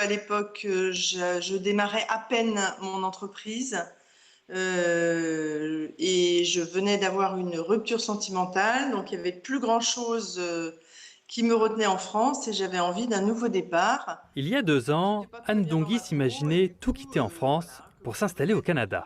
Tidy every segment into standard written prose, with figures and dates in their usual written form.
À l'époque, je démarrais à peine mon entreprise et je venais d'avoir une rupture sentimentale, donc il n'y avait plus grand-chose qui me retenait en France et j'avais envie d'un nouveau départ. Il y a 2 ans, J'étais pas très Anne bien dans Dongui ma peau et s'imaginait du tout coup, quitter en France voilà, pour je s'installer au venais Canada.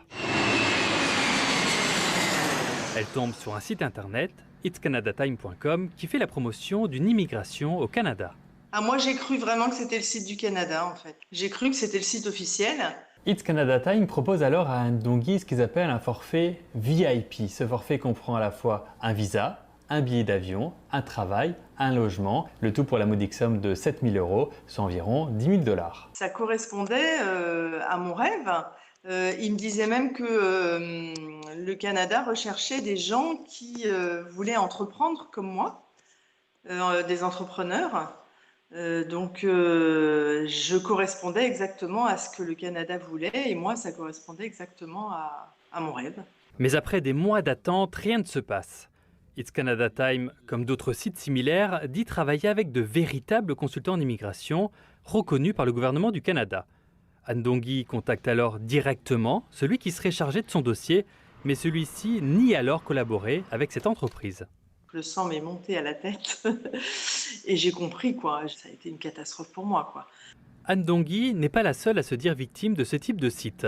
Elle tombe sur un site internet, itscanadatime.com, qui fait la promotion d'une immigration au Canada. Ah, moi, j'ai cru vraiment que c'était le site du Canada, en fait. J'ai cru que c'était le site officiel. It's Canada Time propose alors à Anne Dongui ce qu'ils appellent un forfait VIP. Ce forfait comprend à la fois un visa, un billet d'avion, un travail, un logement, le tout pour la modique somme de 7 000 €, soit environ 10 000 $. Ça correspondait à mon rêve. Il me disait même que le Canada recherchait des gens qui voulaient entreprendre comme moi, des entrepreneurs. Je correspondais exactement à ce que le Canada voulait et moi, ça correspondait exactement à mon rêve. Mais après des mois d'attente, rien ne se passe. It's Canada Time, comme d'autres sites similaires, dit travailler avec de véritables consultants en immigration reconnus par le gouvernement du Canada. Anne Dongui contacte alors directement celui qui serait chargé de son dossier, mais celui-ci nie alors collaborer avec cette entreprise. Le sang m'est monté à la tête et j'ai compris, quoi. Ça a été une catastrophe pour moi, quoi. Anne Dongui n'est pas la seule à se dire victime de ce type de site.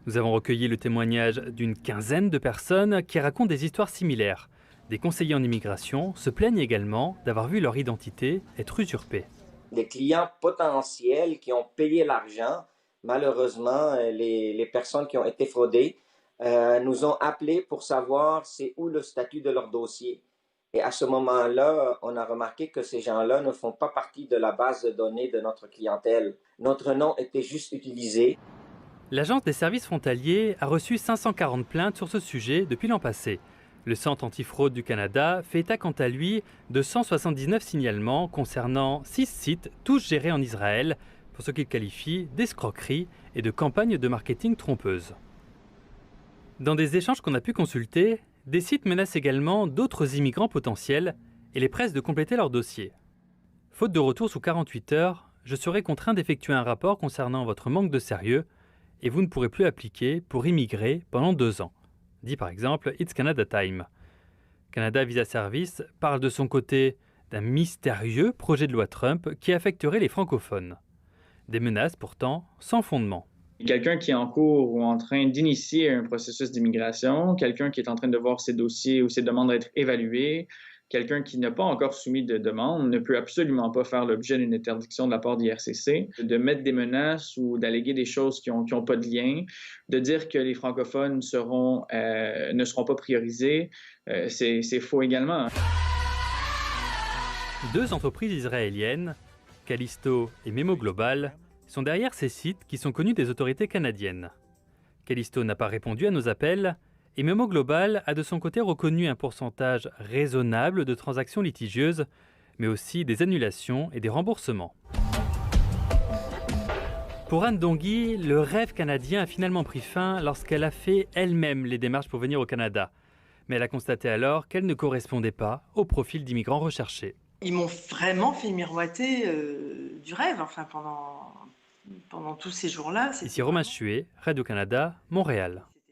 Nous avons recueilli le témoignage d'une quinzaine de personnes qui racontent des histoires similaires. Des conseillers en immigration se plaignent également d'avoir vu leur identité être usurpée. Des clients potentiels qui ont payé l'argent. Malheureusement, les personnes qui ont été fraudées nous ont appelés pour savoir c'est où le statut de leur dossier. Et à ce moment-là, on a remarqué que ces gens-là ne font pas partie de la base de données de notre clientèle. Notre nom était juste utilisé. L'Agence des services frontaliers a reçu 540 plaintes sur ce sujet depuis l'an passé. Le Centre antifraude du Canada fait état quant à lui de 179 signalements concernant 6 sites, tous gérés en Israël, pour ce qu'il qualifie d'escroquerie et de campagnes de marketing trompeuses. Dans des échanges qu'on a pu consulter, des sites menacent également d'autres immigrants potentiels et les pressent de compléter leur dossier. Faute de retour sous 48 heures, je serai contraint d'effectuer un rapport concernant votre manque de sérieux et vous ne pourrez plus appliquer pour immigrer pendant 2 ans, dit par exemple It's Canada Time. Canada Visa Service parle de son côté d'un mystérieux projet de loi Trump qui affecterait les francophones. Des menaces pourtant sans fondement. Quelqu'un qui est en cours ou en train d'initier un processus d'immigration, quelqu'un qui est en train de voir ses dossiers ou ses demandes être évaluées, quelqu'un qui n'a pas encore soumis de demande ne peut absolument pas faire l'objet d'une interdiction de la part d'IRCC, de mettre des menaces ou d'alléguer des choses qui ont pas de lien, de dire que les francophones ne seront pas priorisés, c'est faux également. 2 entreprises israéliennes, Callisto et Memo Global, sont derrière ces sites qui sont connus des autorités canadiennes. Callisto n'a pas répondu à nos appels et Memo Global a de son côté reconnu un pourcentage raisonnable de transactions litigieuses, mais aussi des annulations et des remboursements. Pour Anne Dongui, le rêve canadien a finalement pris fin lorsqu'elle a fait elle-même les démarches pour venir au Canada. Mais elle a constaté alors qu'elle ne correspondait pas au profil d'immigrants recherchés. Ils m'ont vraiment fait miroiter du rêve, enfin, pendant tous ces jours-là. Ici C'était Romain vraiment... Chuet, Radio-Canada, Montréal.